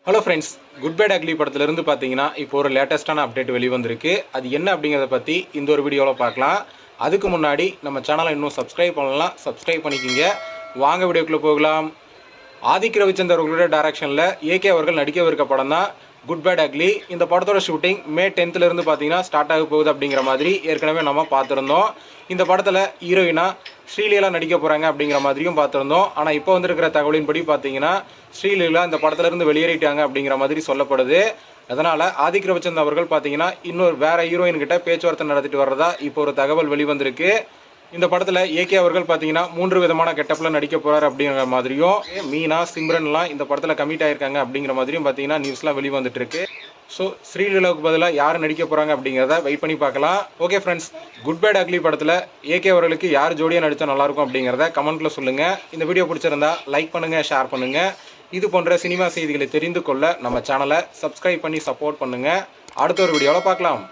Hello friends, good bye ugly படத்துலேருந்து பார்த்தீங்கன்னா இப்போ ஒரு லேட்டஸ்ட்டான அப்டேட் வெளிவந்திருக்கு. அது என்ன அப்படிங்கிறத பற்றி இந்த ஒரு வீடியோவில் பார்க்கலாம். அதுக்கு முன்னாடி நம்ம சேனலை இன்னும் சப்ஸ்கிரைப் பண்ணலாம், சப்ஸ்கிரைப் பண்ணிக்கிங்க. வாங்க வீடியோக்குள்ளே போகலாம். ஆதிக் ரவிச்சந்தர் அவர்களோட டைரக்ஷனில் ஏகே அவர்கள் நடிக்கவிருக்க படம் தான் குட் பை அக்லி. இந்த படத்தோட ஷூட்டிங் மே 10th பார்த்தீங்கன்னா ஸ்டார்ட் ஆக போகுது அப்படிங்கிற மாதிரி ஏற்கனவே நம்ம பார்த்துருந்தோம். இந்த படத்தில் ஹீரோயினா ஸ்ரீலீலா நடிக்க போகிறாங்க அப்படிங்கிற மாதிரியும் பார்த்துருந்தோம். ஆனால் இப்போ வந்திருக்கிற தகவலின்படி பார்த்தீங்கன்னா ஸ்ரீலீலா இந்த படத்துலேருந்து வெளியேறிட்டாங்க அப்படிங்கிற மாதிரி சொல்லப்படுது. அதனால் ஆதிக் ரவிச்சந்தர் அவர்கள் பார்த்தீங்கன்னா இன்னொரு வேறு ஹீரோயின்கிட்ட பேச்சுவார்த்தை நடத்திட்டு வர்றதா இப்போ ஒரு தகவல் வெளிவந்திருக்கு. இந்த படத்தில் ஏகே அவர்கள் பார்த்தீங்கன்னா 3 விதமான கெட்டப்பில் நடிக்க போகிறார் அப்படிங்கிற மாதிரியும், மீனா சிம்ரன்லாம் இந்த படத்தில் கமிட் ஆகிருக்காங்க அப்படிங்கிற மாதிரியும் பார்த்தீங்கன்னா நியூஸ்லாம் வெளிவந்துட்டு இருக்கு. ஸோ ஸ்ரீலீலாவுக்கு பதிலாக யார் நடிக்க போகிறாங்க அப்படிங்கிறத வெயிட் பண்ணி பார்க்கலாம். Okay friends, good bye ugly படத்தில் ஏகே அவர்களுக்கு யார் ஜோடியாக நடித்தா நல்லாயிருக்கும் அப்படிங்கிறத கமெண்ட்டில் சொல்லுங்கள். இந்த வீடியோ பிடிச்சிருந்தா லைக் பண்ணுங்கள், ஷேர் பண்ணுங்கள். இது போன்ற சினிமா செய்திகளை தெரிந்து கொள்ள நம்ம சேனலை சப்ஸ்கிரைப் பண்ணி சப்போர்ட் பண்ணுங்கள். அடுத்த ஒரு வீடியோவில் பார்க்கலாம்.